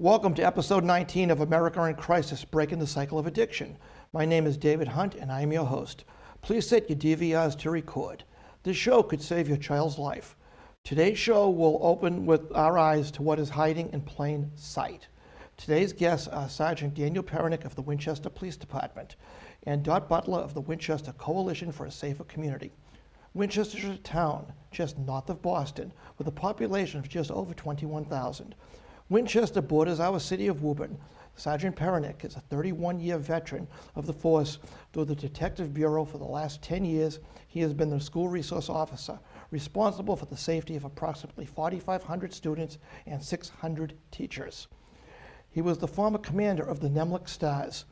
Welcome to episode 19 of America in Crisis, Breaking the Cycle of Addiction. My name is David Hunt and I am your host. Please set your DVRs to record. This show could save your child's life. Today's show will open with our eyes to what is hiding in plain sight. Today's guests are Sergeant Daniel Perenick of the Winchester Police Department and Butler of the Winchester Coalition for a Safer Community. Winchester is a town just north of Boston with a population of just over 21,000. Winchester borders our city of Woburn. Sergeant Perenick is a 31-year veteran of the force through the Detective Bureau. For the last 10 years, he has been the school resource officer, responsible for the safety of approximately 4,500 students and 600 teachers. He was the former commander of the Nemlik Stars.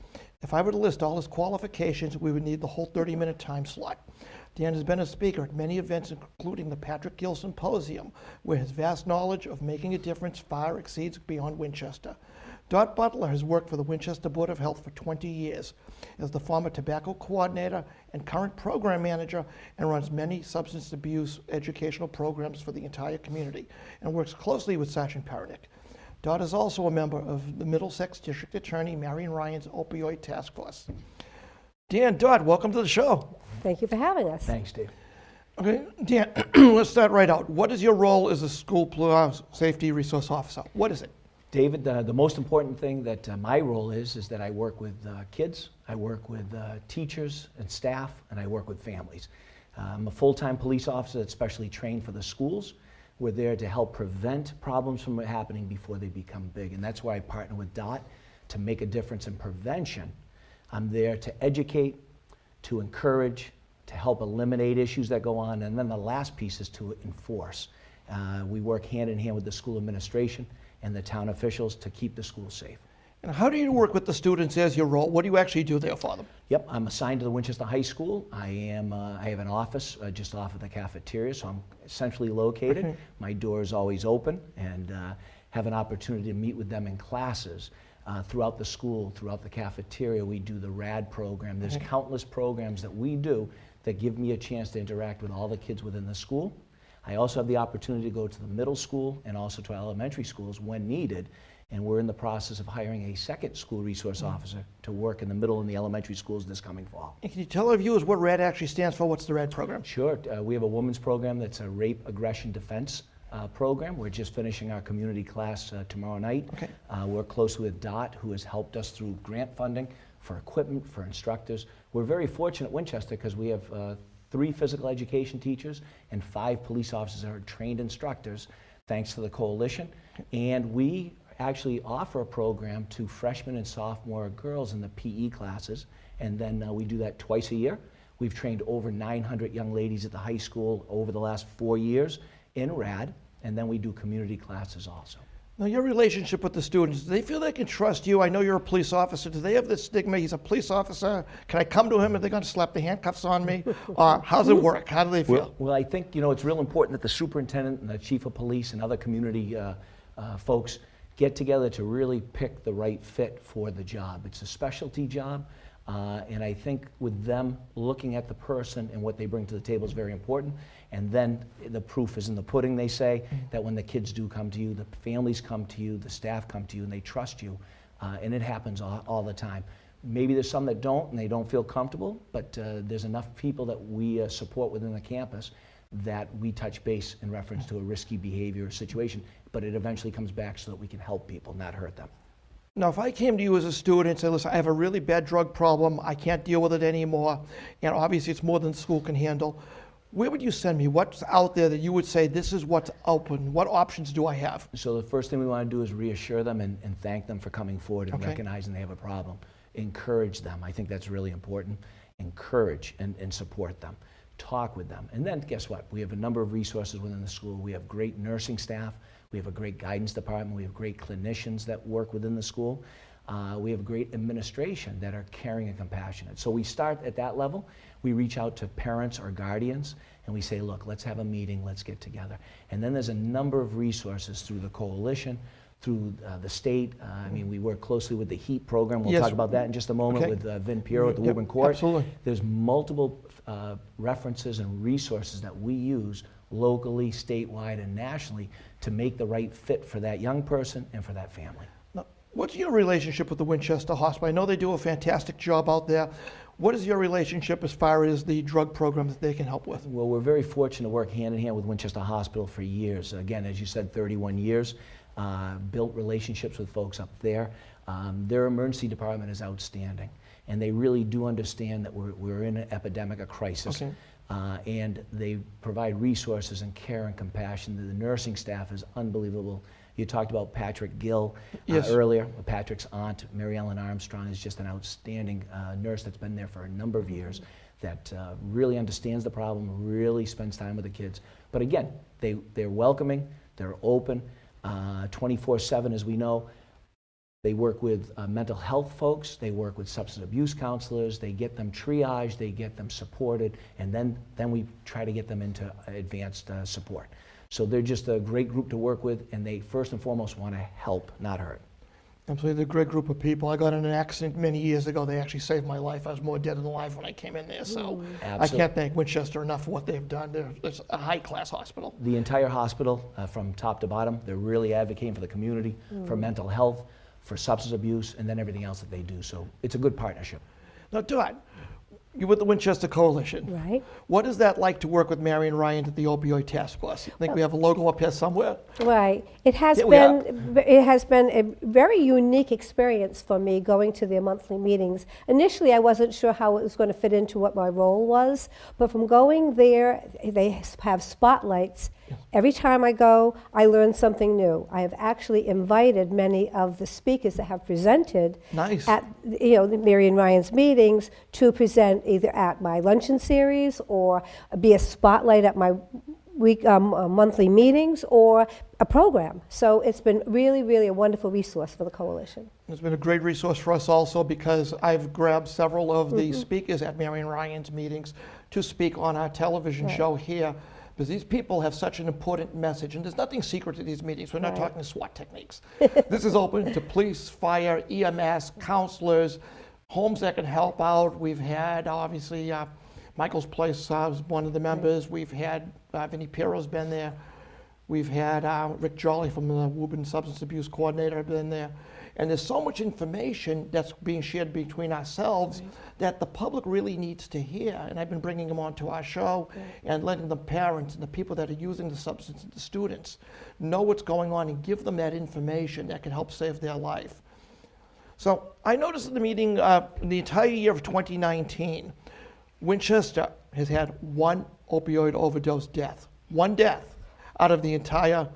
If I were to list all his qualifications, we would need the whole 30-minute time slot. Dan has been a speaker at many events, including the Patrick Gill Symposium, where his vast knowledge of making a difference far exceeds beyond Winchester. Butler has worked for the Winchester Board of Health for 20 years as the former tobacco coordinator and current program manager, and runs many substance abuse educational programs for the entire community and works closely with Sergeant Perenick. Dot is also a member of the Middlesex District Attorney Marion Ryan's opioid task force. Dan, Dot, welcome to the show. Thank you for having us. Thanks, Dave. Okay, Dan, let's start right out. What is your role as a school safety resource officer? What is it? David, the most important thing that my role is that I work with kids, I work with teachers and staff, and I work with families. I'm a full-time police officer that's specially trained for the schools. We're there to help prevent problems from happening before they become big, and that's why I partner with DOT to make a difference in prevention. I'm there to educate, to encourage, to help eliminate issues that go on, and then the last piece is to enforce. We work hand in hand with the school administration and the town officials to keep the schools safe. And how do you work with the students as your role? What do you actually do there for them? Yep, I'm assigned to the Winchester High School. I have an office just off of the cafeteria, so I'm centrally located. Okay. My door is always open, and have an opportunity to meet with them in classes. Throughout the school, throughout the cafeteria, we do the RAD program. There's countless programs that we do that give me a chance to interact with all the kids within the school. I also have the opportunity to go to the middle school and also to elementary schools when needed, and we're in the process of hiring a second school resource officer to work in the middle and the elementary schools this coming fall. And can you tell our viewers what RAD actually stands for? What's the RAD program? Sure. We have a women's program that's a rape, aggression, defense program. We're just finishing our community class tomorrow night. Okay. We're close with DOT, who has helped us through grant funding for equipment, for instructors. We're very fortunate at Winchester because we have 3 physical education teachers and 5 police officers that are trained instructors, thanks to the coalition. And we actually offer a program to freshmen and sophomore girls in the PE classes, and then we do that twice a year. We've trained over 900 young ladies at the high school over the last 4 years in RAD, and then we do community classes also. Now, your relationship with the students, do they feel they can trust you? I know you're a police officer. Do they have this stigma, he's a police officer, can I come to him? Are they going to slap the handcuffs on me? How's it work? How do they feel? Well, I think, it's real important that the superintendent and the chief of police and other community folks get together to really pick the right fit for the job. It's a specialty job, and I think with them looking at the person and what they bring to the table is very important. And then the proof is in the pudding, they say, that when the kids do come to you, the families come to you, the staff come to you, and they trust you, and it happens all the time. Maybe there's some that don't, and they don't feel comfortable, but there's enough people that we support within the campus that we touch base in reference to a risky behavior or situation, but it eventually comes back so that we can help people, not hurt them. Now, if I came to you as a student and said, listen, I have a really bad drug problem, I can't deal with it anymore, and obviously it's more than school can handle, where would you send me? What's out there that you would say, this is what's open? What options do I have? So the first thing we want to do is reassure them and thank them for coming forward and Okay. recognizing they have a problem. Encourage them. I think that's really important. Encourage and support them. Talk with them. And then guess what? We have a number of resources within the school. We have great nursing staff. We have a great guidance department. We have great clinicians that work within the school. We have great administration that are caring and compassionate. So we start at that level. We reach out to parents or guardians and we say, look, let's have a meeting, let's get together. And then there's a number of resources through the coalition, through the state. We work closely with the HEAP program. We'll talk about that in just a moment with Vin Piero at the Woburn Court. Absolutely. There's multiple references and resources that we use locally, statewide, and nationally to make the right fit for that young person and for that family. Now, What's your relationship with the Winchester Hospital? I know they do a fantastic job out there. What is your relationship as far as the drug program that they can help with? Well, we're very fortunate to work hand in hand with Winchester Hospital for years. Again, as you said, 31 years. Built relationships with folks up there. Their emergency department is outstanding, and they really do understand that we're in an epidemic, a crisis. Okay. And they provide resources and care and compassion. The nursing staff is unbelievable. You talked about Patrick Gill Yes. earlier. Patrick's aunt, Mary Ellen Armstrong, is just an outstanding nurse that's been there for a number of years, that really understands the problem, really spends time with the kids. But again, they're welcoming, they're open, 24/7, as we know. They work with mental health folks, they work with substance abuse counselors, they get them triaged, they get them supported, and then we try to get them into advanced support. So they're just a great group to work with, and they first and foremost want to help, not hurt. Absolutely, they're a great group of people. I got in an accident many years ago. They actually saved my life. I was more dead than alive when I came in there. So I can't thank Winchester enough for what they've done. It's a high-class hospital. The entire hospital, from top to bottom, they're really advocating for the community, for mental health, for substance abuse, and then everything else that they do. So it's a good partnership. Now, Todd, you're with the Winchester Coalition. Right. What is that like to work with Marion Ryan at the opioid task force? I think we have a logo up here somewhere. Right. It has Here we are. been a very unique experience for me going to their monthly meetings. Initially, I wasn't sure how it was going to fit into what my role was, but from going there, they have spotlights. Every time I go, I learn something new. I have actually invited many of the speakers that have presented Nice. at the Marion Ryan's meetings to present either at my luncheon series or be a spotlight at my monthly meetings or a program. So it's been really, really a wonderful resource for the coalition. It's been a great resource for us also because I've grabbed several of the speakers at Marion Ryan's meetings to speak on our television show here. Because these people have such an important message, and there's nothing secret to these meetings. We're not talking SWAT techniques. This is open to police, fire, EMS, counselors, homes that can help out. We've had, obviously, Michael's Place was one of the members. We've had, Vinnie Piero's been there. We've had Rick Jolly from the Woburn Substance Abuse Coordinator been there. And there's so much information that's being shared between ourselves that the public really needs to hear. And I've been bringing them onto our show and letting the parents and the people that are using the substance and the students know what's going on and give them that information that can help save their life. So I noticed in the meeting, in the entire year of 2019, Winchester has had one opioid overdose death. One death out of the entire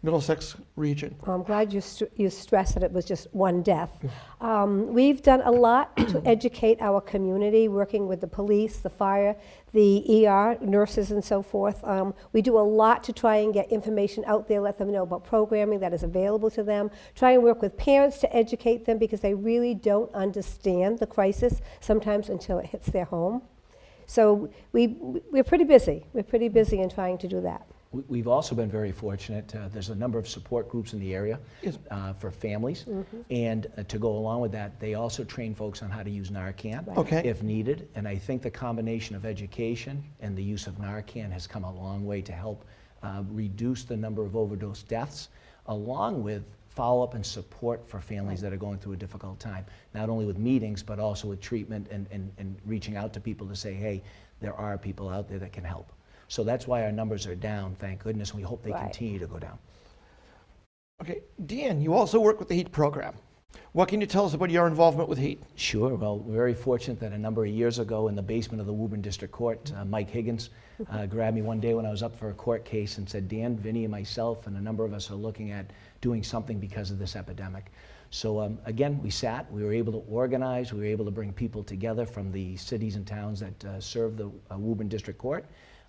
Middlesex region. Well, I'm glad you stressed that it was just one death. We've done a lot to educate our community, working with the police, the fire, the ER, nurses and so forth. We do a lot to try and get information out there, let them know about programming that is available to them, try and work with parents to educate them because they really don't understand the crisis sometimes until it hits their home. So we're pretty busy. We're pretty busy in trying to do that. We've also been very fortunate. There's a number of support groups in the area for families. And to go along with that, they also train folks on how to use Narcan if needed. And I think the combination of education and the use of Narcan has come a long way to help reduce the number of overdose deaths, along with follow-up and support for families that are going through a difficult time, not only with meetings, but also with treatment and reaching out to people to say, hey, there are people out there that can help. So that's why our numbers are down, thank goodness, and we hope they continue to go down. Okay, Dan, you also work with the HEAT program. What can you tell us about your involvement with HEAT? Sure, well, we're very fortunate that a number of years ago in the basement of the Woburn District Court, Mike Higgins grabbed me one day when I was up for a court case and said, Dan, Vinnie, and myself, and a number of us are looking at doing something because of this epidemic. So again, we were able to organize, we were able to bring people together from the cities and towns that serve the Woburn District Court.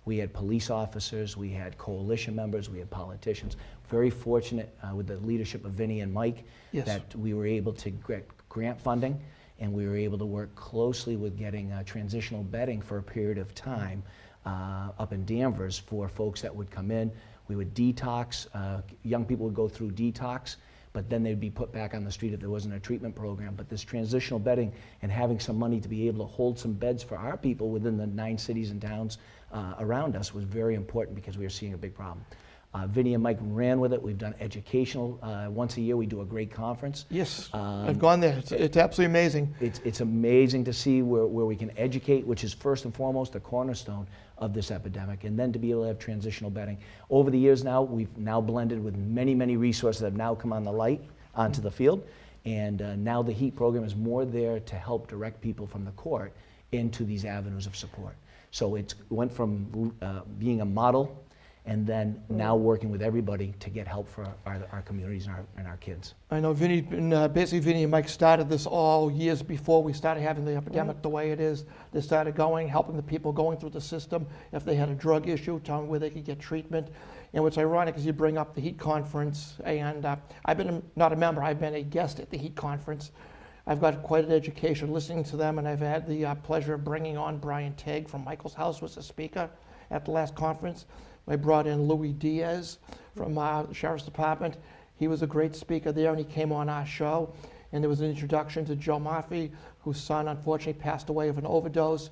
We had police officers, we had coalition members, we had politicians. Very fortunate with the leadership of Vinnie and Mike that we were able to get grant funding, and we were able to work closely with getting transitional bedding for a period of time up in Danvers for folks that would come in. We would detox, young people would go through detox, but then they'd be put back on the street if there wasn't a treatment program. But this transitional bedding and having some money to be able to hold some beds for our people within the 9 cities and towns around us was very important because we were seeing a big problem. Vinny and Mike ran with it. We've done educational. Once a year, we do a great conference. Yes, I've gone there. It's absolutely amazing. It's amazing to see where we can educate, which is first and foremost the cornerstone of this epidemic, and then to be able to have transitional bedding. Over the years now, we've now blended with many, many resources that have now come on the light, onto the field, and now the HEAT program is more there to help direct people from the court into these avenues of support. So it went from being a model and then now working with everybody to get help for our communities and our kids. I know Vinny, basically Vinny and Mike started this all years before we started having the epidemic the way it is. They started going, helping the people going through the system. If they had a drug issue, telling them where they could get treatment. And what's ironic is you bring up the HEAT conference, and I've been not a member, I've been a guest at the HEAT conference. I've got quite an education listening to them, and I've had the pleasure of bringing on Brian Tegg from Michael's House was a speaker at the last conference. I brought in Louis Diaz from the Sheriff's Department. He was a great speaker there, and he came on our show. And there was an introduction to Joe Murphy, whose son unfortunately passed away of an overdose.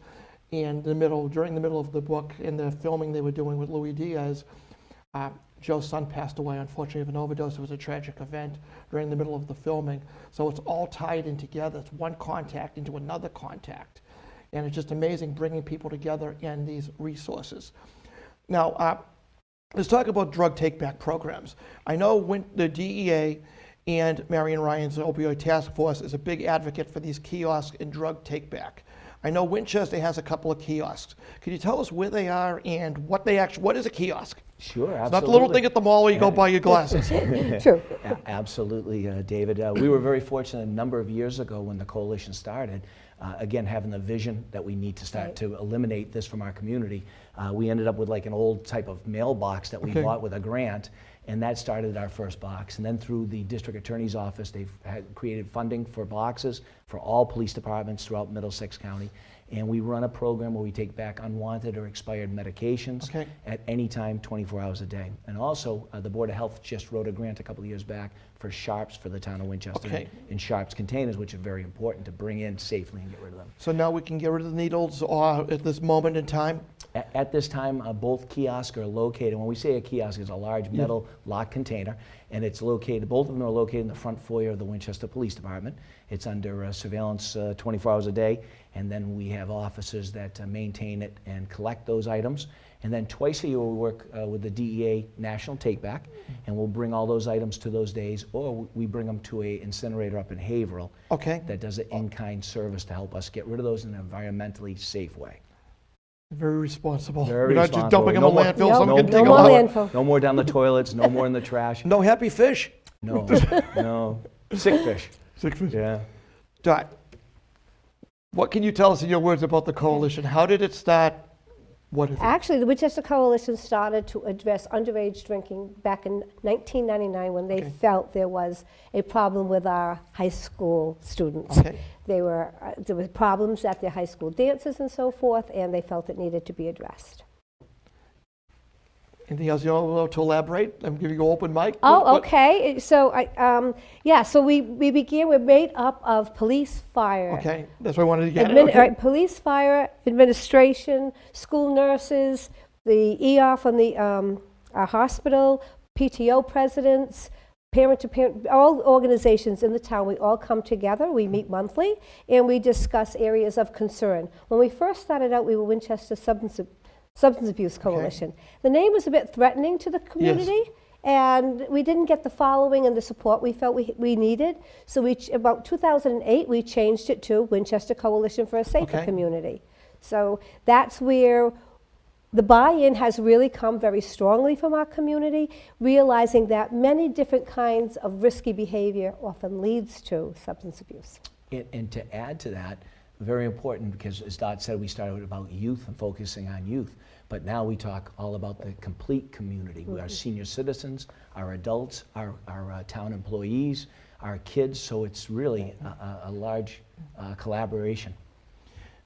And during the middle of the book, in the filming they were doing with Louis Diaz, Joe's son passed away, unfortunately, of an overdose. It was a tragic event during the middle of the filming. So it's all tied in together. It's one contact into another contact. And it's just amazing bringing people together in these resources. Now, let's talk about drug take-back programs. I know when the DEA and Marion Ryan's opioid task force is a big advocate for these kiosks and drug take-back. I know Winchester has a couple of kiosks. Can you tell us where they are and what is a kiosk? Sure, absolutely. It's not the little thing at the mall where you go buy your glasses. True. Absolutely, David. We were very fortunate a number of years ago when the coalition started, again, having the vision that we need to start to eliminate this from our community. We ended up with like an old type of mailbox that we bought with a grant, and that started our first box. And then through the district attorney's office, they've created funding for boxes for all police departments throughout Middlesex County. And we run a program where we take back unwanted or expired medications at any time, 24 hours a day. And also, the Board of Health just wrote a grant a couple of years back for sharps for the town of Winchester and sharps containers, which are very important to bring in safely and get rid of them. So now we can get rid of the needles at this moment in time? At this time, both kiosks are located. When we say a kiosk, it's a large metal locked container, and it's located, both of them are located in the front foyer of the Winchester Police Department. It's under surveillance 24 hours a day, and then we have officers that maintain it and collect those items. And then twice a year we work with the DEA National Takeback, and we'll bring all those items to those days, or we bring them to a incinerator up in Haverhill that does an in-kind service to help us get rid of those in an environmentally safe way. Very responsible. Very We're not responsible. just dumping them in No landfill. more- Someone can no dig more them out. landfill. No more down the toilets, no more in the trash. No happy fish? No, no. Sick fish. Sick fish. Yeah. Dot, what can you tell us in your words about the coalition? How did it start? What is it? Actually, the Winchester Coalition started to address underage drinking back in 1999 when they felt there was a problem with our high school students. There were problems at their high school dances and so forth, and they felt it needed to be addressed. Anything else you want to elaborate? I'm giving you an open mic. Oh, okay. So so we began. We're made up of police, fire. Okay, that's what I wanted to get at. Police, fire, administration, school nurses, the ER from the our hospital, PTO presidents, parent-to-parent, all organizations in the town. We all come together. We meet monthly, and we discuss areas of concern. When we first started out, we were Winchester Substance Abuse Coalition. The name was a bit threatening to the community, and we didn't get the following and the support we felt we needed. So about 2008, we changed it to Winchester Coalition for a Safer Community. So that's where the buy-in has really come very strongly from our community, realizing that many different kinds of risky behavior often leads to substance abuse. And to add to that, very important, because as Dot said, we started about youth and focusing on youth, but now we talk all about the complete community. Our senior citizens, our adults, our town employees, our kids, so it's really a large collaboration.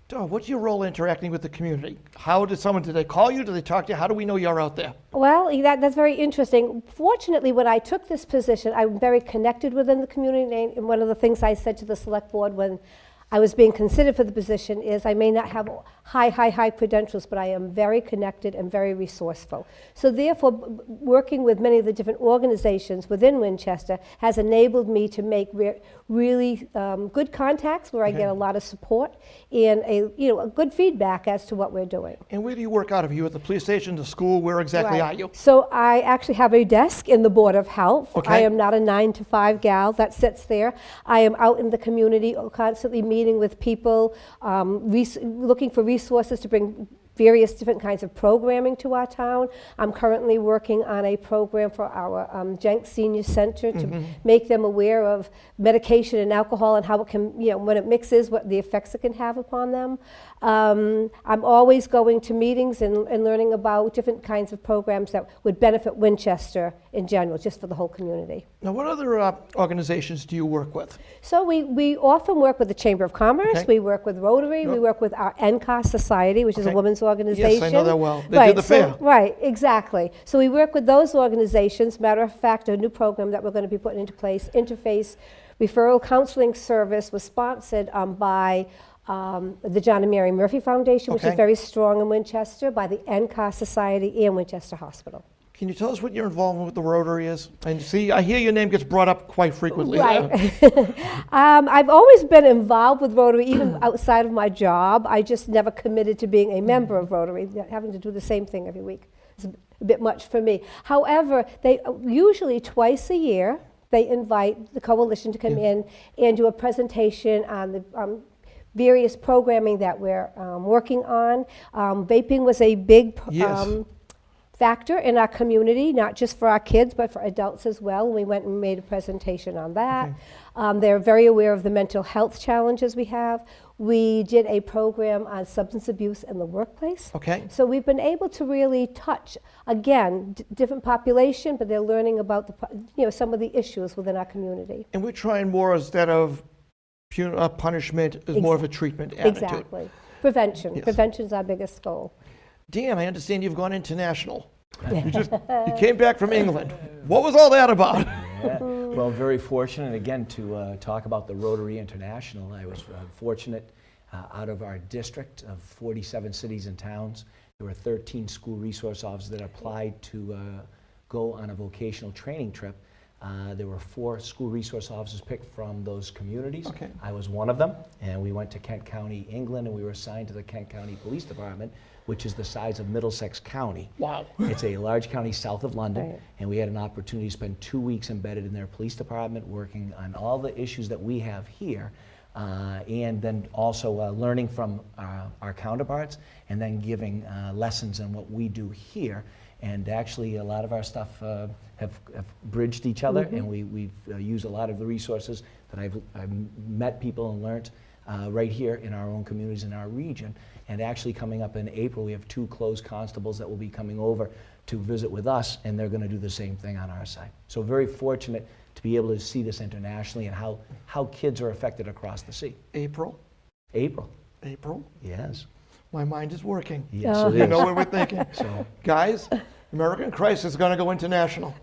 What's your role interacting with the community? Did they call you? Do they talk to you? How do we know you're out there? Well, that's very interesting. Fortunately, when I took this position, I'm very connected within the community, and one of the things I said to the select board when I was being considered for the position is I may not have high credentials, but I am very connected and very resourceful. So therefore, working with many of the different organizations within Winchester has enabled me to make really good contacts where I get a lot of support and a good feedback as to what we're doing. And where do you work out of? You at the police station, the school? Where exactly are you? So I actually have a desk in the Board of Health. Okay. I am not a 9-to-5 gal that sits there. I am out in the community, constantly meeting with people, looking for resources to bring various different kinds of programming to our town. I'm currently working on a program for our Jenks Senior Center to make them aware of medication and alcohol and how it can, when it mixes, what the effects it can have upon them. I'm always going to meetings and learning about different kinds of programs that would benefit Winchester in general, just for the whole community. Now, what other organizations do you work with? So we often work with the Chamber of Commerce, Okay. we work with Rotary, we work with our NCOS Society, which is a Okay. women's organization. Yes, I know that well. They do the fair. Right, exactly. So we work with those organizations. Matter of fact, a new program that we're going to be putting into place, Interface Referral Counseling Service, was sponsored by the John and Mary Murphy Foundation, which is Okay. very strong in Winchester, by the NCOS Society and Winchester Hospital. Can you tell us what your involvement with the Rotary is? And see, I hear your name gets brought up quite frequently. Right. I've always been involved with Rotary, even outside of my job. I just never committed to being a member of Rotary, having to do the same thing every week. It's a bit much for me. However, they usually twice a year, they invite the coalition to come in and do a presentation on the various programming that we're working on. Vaping was a big Yes. factor in our community, not just for our kids, but for adults as well. And we went and made a presentation on that. They're very aware of the mental health challenges we have. We did a program on substance abuse in the workplace. Okay. So we've been able to really touch, again, different population, but they're learning about some of the issues within our community. And we're trying more, instead of punishment, is more of a treatment attitude. Exactly. Prevention. Yes. Prevention is our biggest goal. Dan, I understand you've gone international. You came back from England. What was all that about? Yeah. Well, very fortunate, again, to talk about the Rotary International. I was fortunate out of our district of 47 cities and towns. There were 13 school resource officers that applied to go on a vocational training trip. There were 4 school resource officers picked from those communities. Okay. I was one of them, and we went to Kent County, England, and we were assigned to the Kent County Police Department, which is the size of Middlesex County. Wow. It's a large county south of London, Right. and we had an opportunity to spend 2 weeks embedded in their police department, working on all the issues that we have here, and then also learning from our counterparts, and then giving lessons on what we do here. And actually, a lot of our stuff have bridged each other, and we've used a lot of the resources that I've met people and learned right here in our own communities in our region. And actually, coming up in April, we have 2 closed constables that will be coming over to visit with us, and they're going to do the same thing on our side. So very fortunate to be able to see this internationally and how kids are affected across the sea. April? April, Yes. yes. My mind is working. Yes, it You is. know what we're thinking. So, Guys, American Crisis is going to go international.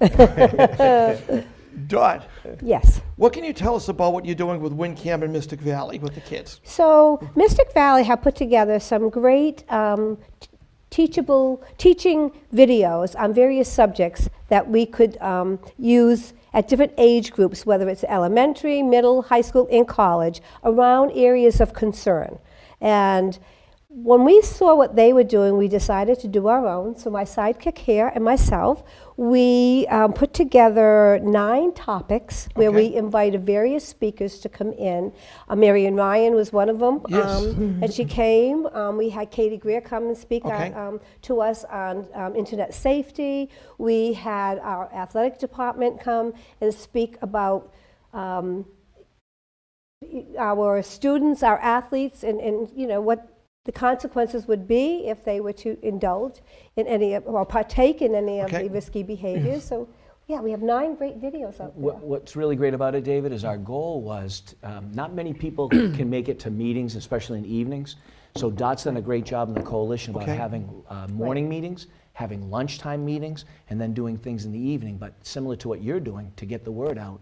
Dot, Yes. what can you tell us about what you're doing with WinCam and Mystic Valley with the kids? So Mystic Valley have put together some great teaching videos on various subjects that we could use at different age groups, whether it's elementary, middle, high school, and college, around areas of concern. And when we saw what they were doing, we decided to do our own. So my sidekick here and myself, we put together 9 topics where Okay. we invited various speakers to come in. Marion Ryan was one of them, Yes. and she came. We had Katie Greer come and speak Okay. to us on internet safety. We had our athletic department come and speak about our students, our athletes, and what the consequences would be if they were to indulge in any or partake in any of Okay. the risky behaviors. So, yeah, we have 9 great videos out there. What's really great about it, David, is our goal was not many people can make it to meetings, especially in evenings. So Dot's done a great job in the coalition about Okay. having morning meetings, having lunchtime meetings, and then doing things in the evening. But similar to what you're doing to get the word out,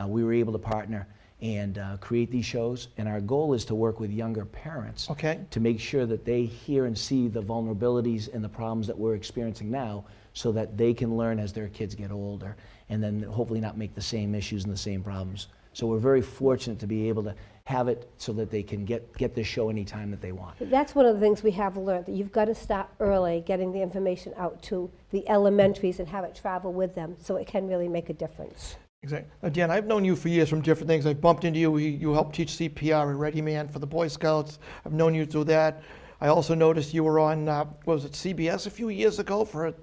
we were able to partner and create these shows. And our goal is to work with younger parents Okay. to make sure that they hear and see the vulnerabilities and the problems that we're experiencing now, so that they can learn as their kids get older, and then hopefully not make the same issues and the same problems. So we're very fortunate to be able to have it so that they can get this show anytime that they want. That's one of the things we have learned, that you've got to start early, getting the information out to the elementaries and have it travel with them, so it can really make a difference. Exactly. Now, Dan, I've known you for years from different things. I've bumped into you. You helped teach CPR at Ready Man for the Boy Scouts. I've known you through that. I also noticed you were on, was it CBS a few years ago for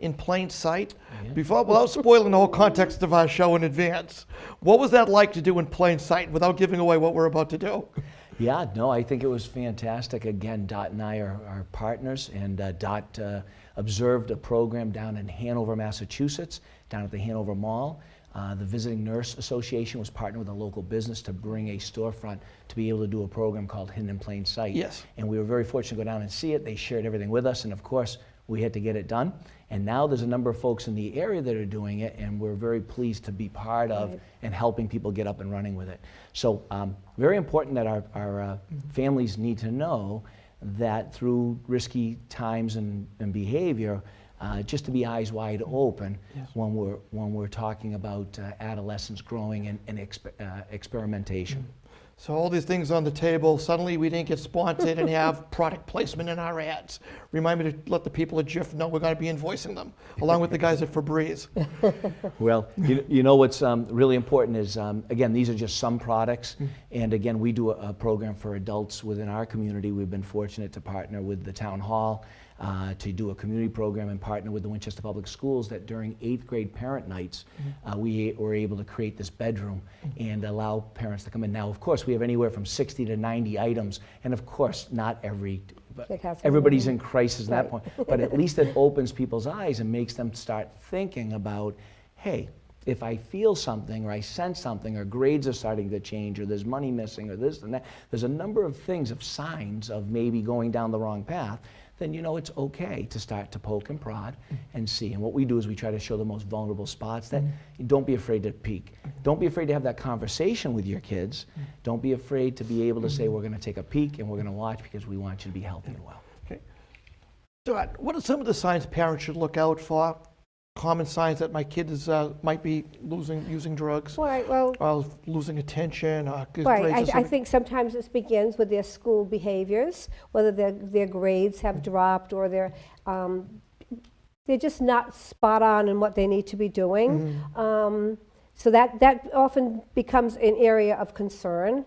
In Plain Sight? Yeah. Without spoiling the whole context of our show in advance, what was that like to do In Plain Sight without giving away what we're about to do? Yeah, no, I think it was fantastic. Again, Dot and I are partners, and Dot observed a program down in Hanover, Massachusetts, down at the Hanover Mall. The Visiting Nurse Association was partnered with a local business to bring a storefront to be able to do a program called Hidden in Plain Sight. Yes. And we were very fortunate to go down and see it. They shared everything with us, and of course, we had to get it done. And now there's a number of folks in the area that are doing it, and we're very pleased to be part of Right. and helping people get up and running with it. So very important that our families need to know that through risky times and behavior, just to be eyes wide open. Yes. when we're talking about adolescents growing and experimentation. So all these things on the table, suddenly we didn't get sponsored and have product placement in our ads. Remind me to let the people at Jif know we're going to be invoicing them, along with the guys at Febreze. Well, you know what's really important is, again, these are just some products. And again, we do a program for adults within our community. We've been fortunate to partner with the town hall to do a community program and partner with the Winchester Public Schools, that during 8th grade parent nights, we were able to create this bedroom and allow parents to come in. Now, of course, we have anywhere from 60 to 90 items, and of course, not everybody's in crisis at that point, but at least it opens people's eyes and makes them start thinking about, hey, if I feel something or I sense something, or grades are starting to change, or there's money missing, or this and that, there's a number of things, of signs of maybe going down the wrong path, then you know it's okay to start to poke and prod and see. And what we do is we try to show the most vulnerable spots. That don't be afraid to peek. Don't be afraid to have that conversation with your kids. Don't be afraid to be able to say, we're going to take a peek and we're going to watch, because we want you to be healthy and well. Okay. Dot, what are some of the signs parents should look out for? Common signs that my kid is, might be using drugs, Right, well, or losing attention, or his right, grades are I think sometimes this begins with their school behaviors, whether their grades have dropped, or they're just not spot on in what they need to be doing. So that often becomes an area of concern.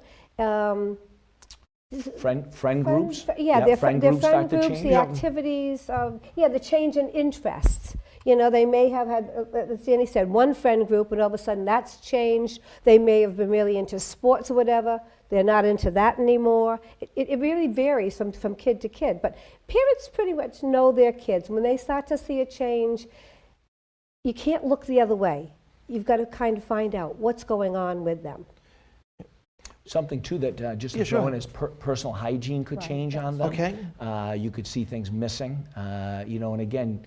Friend groups? Yeah, Yep, their friend their groups friend start to groups, change. the activities, the change in interests. You know, they may have had, as Danny said, one friend group, and all of a sudden that's changed. They may have been really into sports or whatever. They're not into that anymore. It really varies from kid to kid. But parents pretty much know their kids. When they start to see a change, you can't look the other way. You've got to kind of find out what's going on with them. Something too that just Yeah, to throw sure. in is personal hygiene could Right, change on them. Okay. You could see things missing, and again,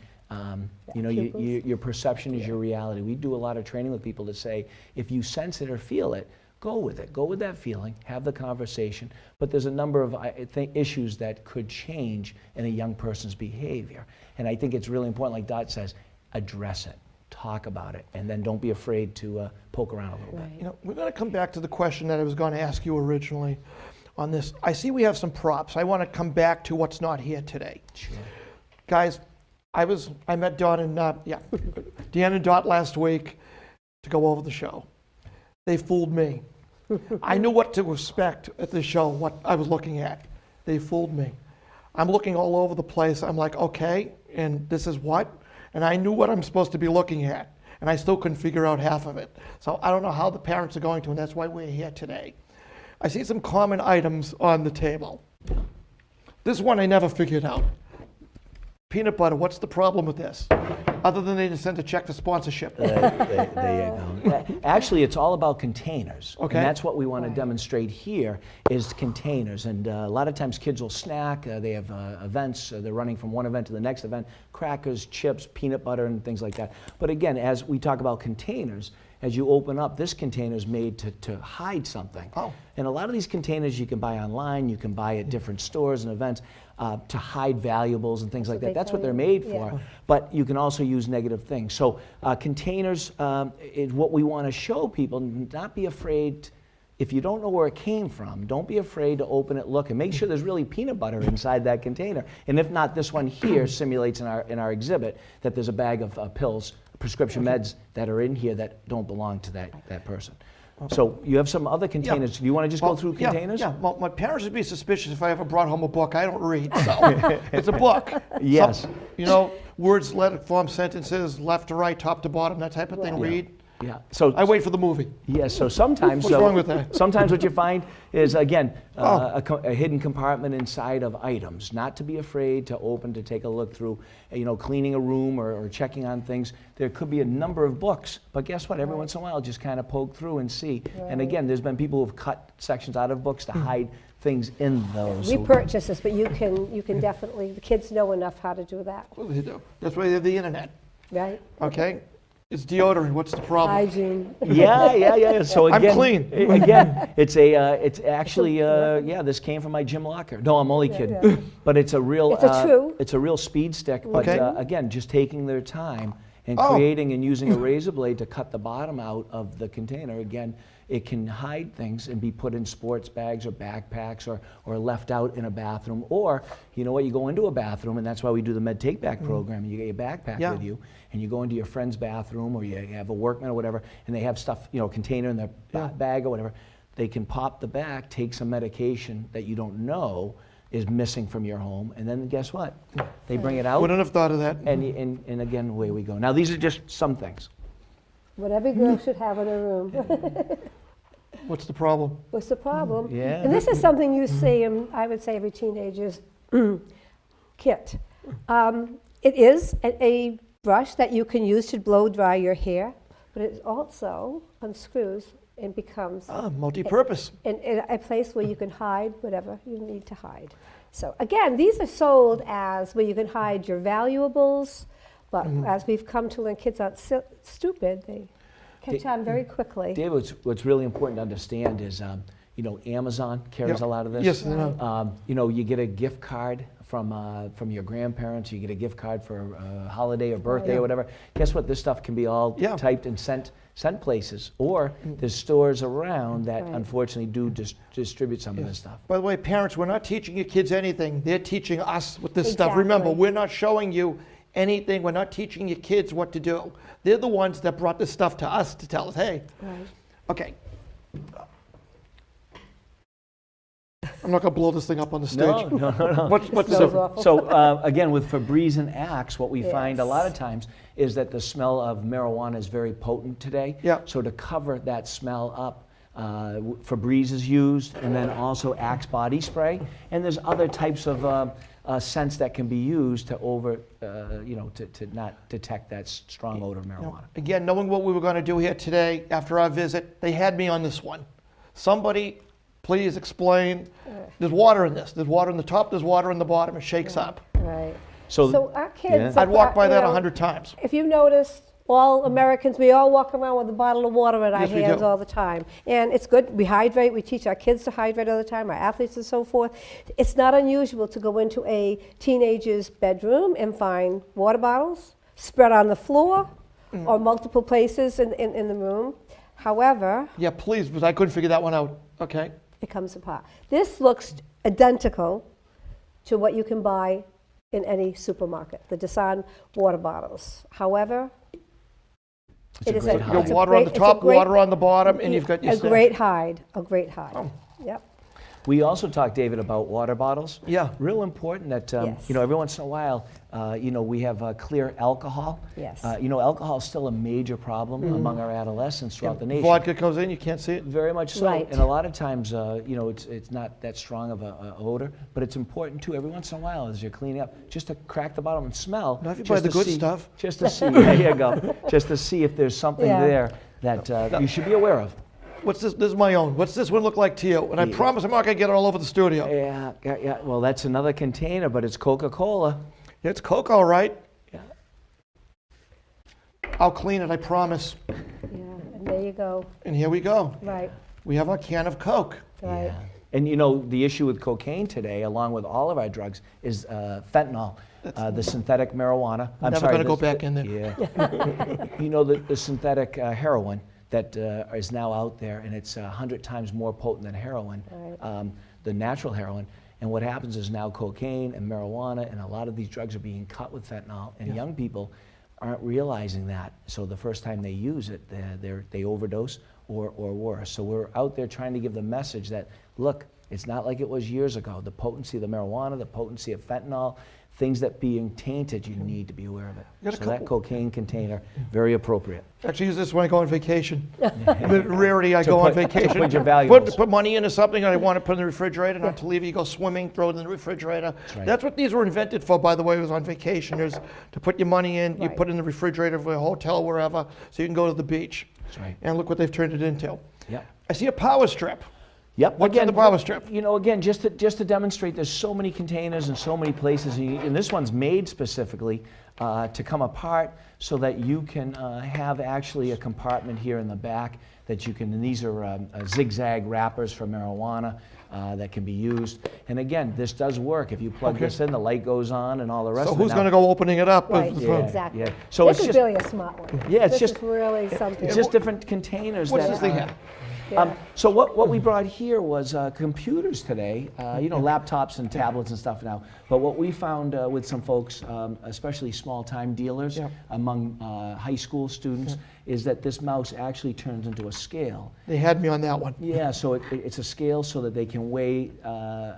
pupils. your perception is your reality. We do a lot of training with people to say, if you sense it or feel it, go with it. Go with that feeling. Have the conversation. But there's a number of issues that could change in a young person's behavior, and I think it's really important, like Dot says, address it. Talk about it, and then don't be afraid to poke around a little bit. You know, we're going to come back to the question that I was going to ask you originally on this. I see we have some props. I want to come back to what's not here today. Sure. Guys, I met Dot and Deanna and Dot last week to go over the show. They fooled me. I knew what to expect at the show, what I was looking at. They fooled me. I'm looking all over the place. I'm like, okay, and this is what? And I knew what I'm supposed to be looking at, and I still couldn't figure out half of it. So I don't know how the parents are going to, and that's why we're here today. I see some common items on the table. This one I never figured out. Peanut butter, what's the problem with this? Other than they just sent a check for sponsorship. There you go. Actually, it's all about containers. Okay. And that's what we want to demonstrate here is containers. And a lot of times kids will snack. They have events. They're running from one event to the next event. Crackers, chips, peanut butter, and things like that. But again, as we talk about containers, as you open up, this container is made to hide something. Oh. And a lot of these containers you can buy online, you can buy at different stores and events to hide valuables and things like that. That's what they're made for. But you can also use negative things. So containers is what we want to show people. Not be afraid. If you don't know where it came from, don't be afraid to open it, look, and make sure there's really peanut butter inside that container. And if not, this one here simulates in our exhibit that there's a bag of pills, prescription meds that are in here that don't belong to that person. So you have some other containers. Do you want to just go through containers? Yeah. Well, my parents would be suspicious if I ever brought home a book. I don't read, so it's a book. Yes. Words, letter form, sentences, left to right, top to bottom, that type of thing. Read. Yeah. So I wait for the movie. Yes. So sometimes. What's wrong with that? Sometimes what you find is again a hidden compartment inside of items. Not to be afraid to open, to take a look through. Cleaning a room or checking on things. There could be a number of books, but guess what? Every once in a while, just kind of poke through and see. And again, there's been people who've cut sections out of books to hide things in those. We purchase this, but you can definitely, the kids know enough how to do that, What do they do? That's why they have the internet. right? Okay. It's deodorant. What's the problem? Hygiene. Yeah. So I'm again, clean. Again, it's actually this came from my gym locker. No, I'm only kidding. yeah. But it's a real It's a real speed stick. But Okay. again, just taking their time and Oh. creating and using a razor blade to cut the bottom out of the container. Again, it can hide things and be put in sports bags or backpacks or left out in a bathroom. Or, you know what, you go into a bathroom, and that's why we do the Med Take Back program. You get your backpack Yeah. with you, and you go into your friend's bathroom, or you have a workman or whatever, and they have stuff, container in their bag or whatever. They can pop the back, take some medication that you don't know is missing from your home, and then guess what? They bring it out, Wouldn't have thought of that. and again, away we go. Now, these are just some things. What every girl should have in her room. What's the problem? What's the problem? Yeah. And this is something you see in, I would say, every teenager's kit. It is a brush that you can use to blow dry your hair, but it also unscrews and becomes Multi-purpose. in a place where you can hide whatever you need to hide. So again, these are sold as where you can hide your valuables, but as we've come to learn, kids aren't stupid. They catch on very quickly. David, what's really important to understand is, Amazon carries Yep. a lot of this. Yes, they know. You get a gift card from your grandparents, you get a gift card for a holiday or birthday or whatever. Guess what? This stuff can be all typed and sent places. Or there's stores around that unfortunately do distribute some of this stuff. By the way, parents, we're not teaching your kids anything. They're teaching us with this stuff. Exactly. Remember, we're not showing you anything. We're not teaching your kids what to do. They're the ones that brought this stuff to us to tell us, hey, Right. okay. I'm not going to blow this thing up on the stage. No. What's Smells the awful. So again, with Febreze and Axe, what we find a lot of Yes. times is that the smell of marijuana is very potent today. Yeah. So to cover that smell up, Febreze is used, and then also Axe body spray. And there's other types of scents that can be used to to not detect that strong odor of marijuana. Again, knowing what we were going to do here today after our visit, they had me on this one. Somebody, please explain. There's water in this. There's water in the top, there's water in the bottom. It shakes up. Right. So, So our kids. I'd walk by that you know, 100 times. If you've noticed, all Americans, we all walk around with a bottle of water in our Yes, we hands do. all the time. And it's good. We hydrate. We teach our kids to hydrate all the time, our athletes and so forth. It's not unusual to go into a teenager's bedroom and find water bottles spread on the floor or multiple places in the room. However, Yeah, please, but I couldn't figure that one out. Okay. it comes apart. This looks identical to what you can buy in any supermarket, the Dasani water bottles. However, it's a great You hide. got water on the top, water on the bottom, and you've got your a stash. great hide, a great hide. Oh. Yep. We also talked, David, about water bottles. Yeah. Real important that, Yes. every once in a while, we have clear alcohol. Yes. Alcohol is still a major problem among our adolescents throughout the nation. Vodka comes in, you can't see it. Very much so. Right. And a lot of times, it's not that strong of a odor, but it's important too, every once in a while, as you're cleaning up, just to crack the bottom and smell. Not if you just buy the to good see- stuff. Just to see, there you go. Just to see if there's something Yeah. there that you should be aware of. What's this? This is my own. What's this one look like to you? And I promise I'm not going to get it all over the studio. Yeah. Well, that's another container, but it's Coca-Cola. It's Coke, all right. Yeah. I'll clean it, I promise. Yeah. And There you go. And here we go. Right, We have our can of Coke. right. Yeah. And you know, the issue with cocaine today, along with all of our drugs, is fentanyl, the synthetic marijuana. I'm Never sorry, gonna go this- back in there. Yeah. You know, the synthetic heroin that is now out there, and it's 100 times more potent than heroin, Right. the natural heroin. And what happens is now cocaine and marijuana and a lot of these drugs are being cut with fentanyl, and young people aren't realizing that. So the first time they use it, they overdose or worse. So we're out there trying to give the message that, look, it's not like it was years ago. The potency of the marijuana, the potency of fentanyl, things that being tainted, you need to be aware of it. got a So that couple- cocaine container, very appropriate. Actually, use this when I go on vacation. Rarely I To go on put- to vacation. put your valuables. Put money into something I want to put in the refrigerator, not to leave it. You go swimming, throw it in the refrigerator. right. That's what these were invented for, by the way, was on vacationers, to put your money in, you Right. put it in the refrigerator of a hotel, wherever, so you can go to the beach. That's right. And look what they've turned it into. Yep. I see a power strip. Yep. What's in the power strip? You know, again, just to demonstrate, there's so many containers and so many places, and this one's made specifically to come apart so that you can have actually a compartment here in the back that you can, and these are zigzag wrappers for marijuana that can be used. And again, this does work. If you plug Okay. this in, the light goes on and all the rest So of it. who's Now, going to go opening it up? Right, Yeah, exactly. yeah. So This it's is just- really a smart one. Yeah, it's This just- is really something. It's just different containers. What's that, this thing here? Yeah. So what we brought here was computers today, you know, laptops and tablets and stuff now. But what we found with some folks, especially small-time dealers Yeah. among high school students, is that this mouse actually turns into a scale. They had me on that one. Yeah, so it's a scale so that they can weigh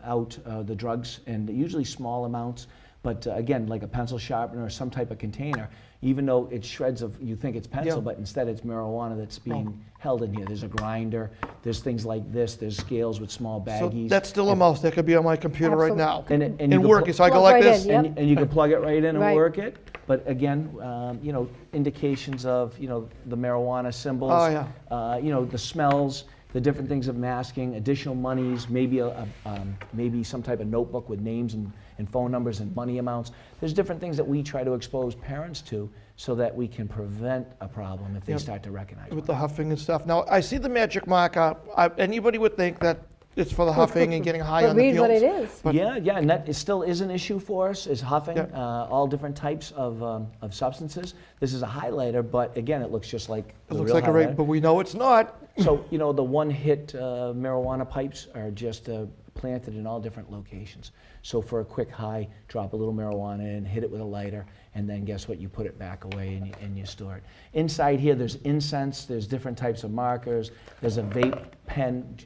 out the drugs, and usually small amounts. But again, like a pencil sharpener or some type of container, even though it shreds of, you think it's pencil, Yeah. but instead it's marijuana that's being held in here. There's a grinder, there's things like this, there's scales with small So baggies. that's still a mouse that could be on my computer right now. And you And can work pl- it, so I go Plug like right this. in, yep. and you can plug it right in and Right. work it. But again, you know, indications of, you know, the marijuana symbols. Oh, yeah. You know, the smells, the different things of masking, additional monies, maybe maybe some type of notebook with names and phone numbers and money amounts. There's different things that we try to expose parents to so that we can prevent a problem if they Yep. start to recognize one. With the huffing and stuff. Now, I see the magic marker. Anybody would think that it's for the huffing and getting high But on the read fumes. what it is. But- Yeah, and that still is an issue for us, is huffing, Yeah. all different types of substances. This is a highlighter, but again, it looks just like It the looks real like a highlighter. but we know it's not. So, you know, the one-hit marijuana pipes are just planted in all different locations. So for a quick high, drop a little marijuana in, hit it with a lighter, and then guess what? You put it back away and you store it. Inside here, there's incense, there's different types of markers, there's a vape pen.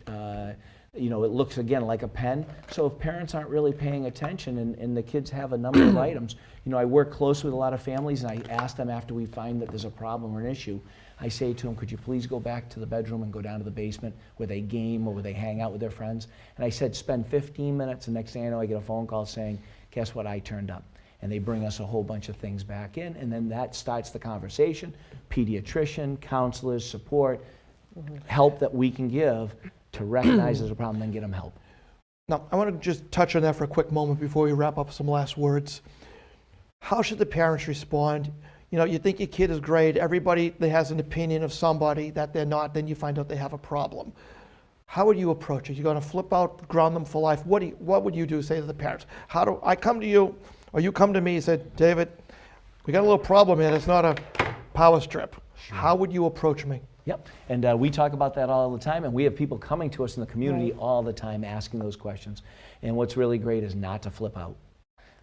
You know, it looks, again, like a pen. So if parents aren't really paying attention and the kids have a number of items, you know, I work closely with a lot of families, and I ask them after we find that there's a problem or an issue, I say to them, could you please go back to the bedroom and go down to the basement where they game or where they hang out with their friends? And I said, spend 15 minutes, and next thing I know, I get a phone call saying, guess what, I turned up. And they bring us a whole bunch of things back in, and then that starts the conversation. Pediatrician, counselors, support, help that we can give to recognize there's a problem, then get them help. Now, I want to just touch on that for a quick moment before we wrap up some last words. How should the parents respond? You know, you think your kid is great, everybody that has an opinion of somebody that they're not, then you find out they have a problem. How would you approach it? You're going to flip out, ground them for life. What would you do, say to the parents? How do I come to you, or you come to me and say, David, we got a little problem here, it's not a power strip. How would you approach me? Yep, and we talk about that all the time, and we have people coming to us in the community all the time asking those questions. And what's really great is not to flip out.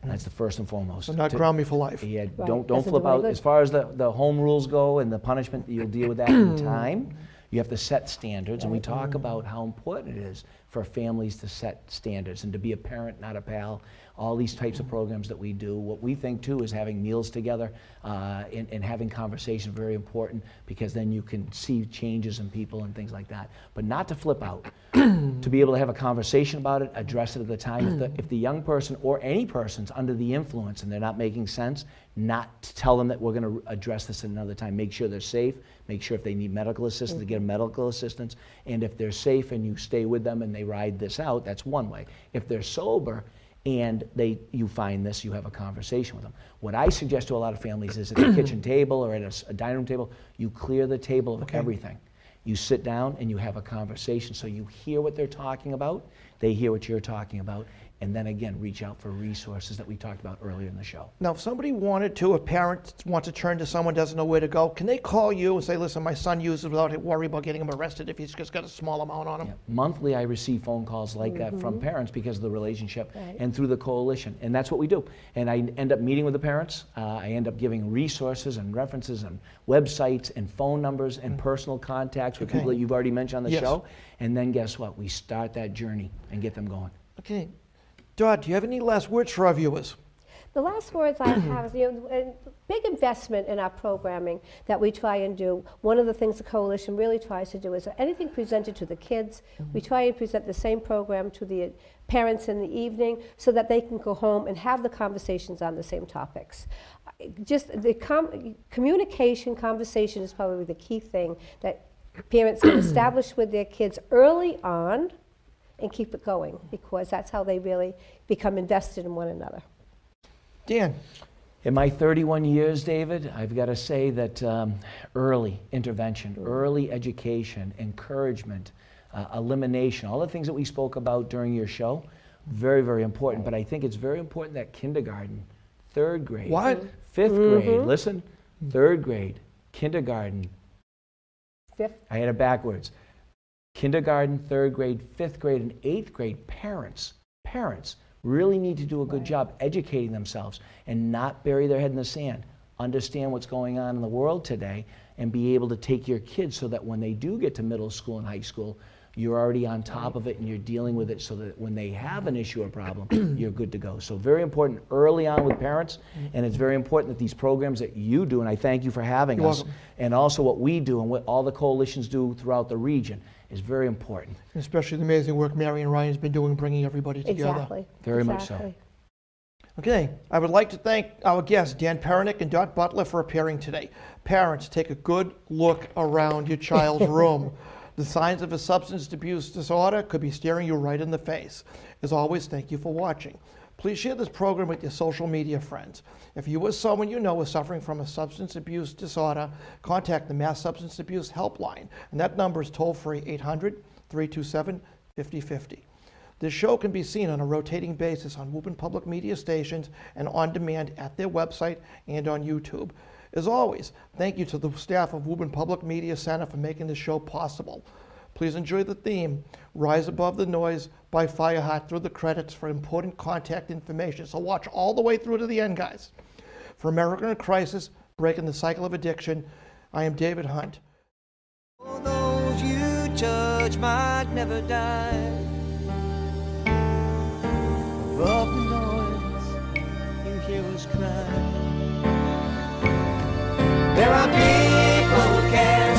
And that's the first and foremost. So not To- ground me for life. Yeah, Right, don't doesn't flip do any out. good. As far as the home rules go and the punishment, you'll deal with that in time. You have to set standards, and we talk about how important it is for families to set standards and to be a parent, not a pal. All these types of programs that we do. What we think too is having meals together and having conversation very important, because then you can see changes in people and things like that. But not to flip out. To be able to have a conversation about it, address it at the time. If the young person or any person's under the influence and they're not making sense, not to tell them that we're going to address this at another time. Make sure they're safe. Make sure if they need medical assistance, to get them medical assistance. And if they're safe and you stay with them and they ride this out, that's one way. If they're sober and you find this, you have a conversation with them. What I suggest to a lot of families is at the kitchen table or at a dining room table, you clear the table of everything. You sit down and you have a conversation, so you hear what they're talking about, they hear what you're talking about, and then again, reach out for resources that we talked about earlier in the show. Now, if somebody wanted to, a parent wants to turn to someone, doesn't know where to go, can they call you and say, listen, my son uses without worry about getting him arrested if he's just got a small amount on him? Yeah. Monthly, I receive phone calls like that from parents because of the relationship and through the coalition, and that's what we do. And I end up meeting with the parents. I end up giving resources and references and websites and phone numbers and personal contacts with people that you've already mentioned on the show. And then guess what? We start that journey and get them going. Okay. Dot, do you have any last words for our viewers? The last words I have is, a big investment in our programming that we try and do. One of the things the coalition really tries to do is anything presented to the kids, we try and present the same program to the parents in the evening so that they can go home and have the conversations on the same topics. Just the communication, conversation is probably the key thing that parents can establish with their kids early on and keep it going, because that's how they really become invested in one another. Dan? In my 31 years, David, I've got to say that early intervention, early education, encouragement, elimination, all the things that we spoke about during your show, very, very important. But I think it's very important that kindergarten, third grade, fifth grade, listen, third grade, kindergarten, Fifth. I had it backwards. Kindergarten, third grade, fifth grade, and eighth grade parents really need to do a good job educating themselves and not bury their head in the sand. Understand what's going on in the world today and be able to take your kids so that when they do get to middle school and high school, you're already on top of it and you're dealing with it so that when they have an issue or problem, you're good to go. So very important early on with parents, and it's very important that these programs that you do, and I thank you for having You're us, welcome. and also what we do and what all the coalitions do throughout the region is very important. Especially the amazing work Mary and Ryan's been doing, bringing everybody together. Exactly. Very much so. Okay, I would like to thank our guests, Dan Perenick and Dot Butler, for appearing today. Parents, take a good look around your child's room. The signs of a substance abuse disorder could be staring you right in the face. As always, thank you for watching. Please share this program with your social media friends. If you or someone you know is suffering from a substance abuse disorder, contact the Mass Substance Abuse Helpline, and that number is toll-free 800-327-5050. This show can be seen on a rotating basis on Woburn Public Media stations and on demand at their website and on YouTube. As always, thank you to the staff of Woburn Public Media Center for making this show possible. Please enjoy the theme, Rise Above the Noise by Fireheart, through the credits for important contact information. So watch all the way through to the end, guys. For America in Crisis, Breaking the Cycle of Addiction, I am David Hunt. For those you judge might never die. Above the noise, you hear us cry. There are people who care.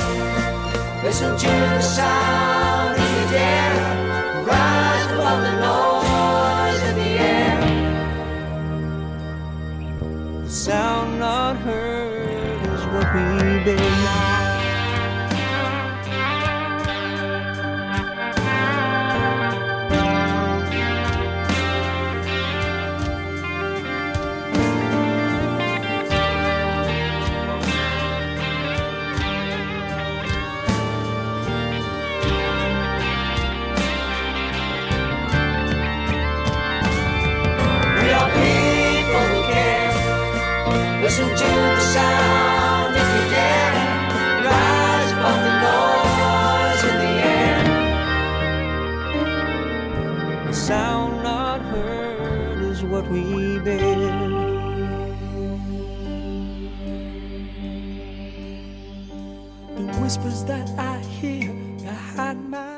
Listen to the sound if you dare. Rise above the noise in the air. The sound not heard is what we bear. Listen to the sound if you dare. Rise above the noise in the air. The sound not heard is what we bear. The whispers that I hear, I hide my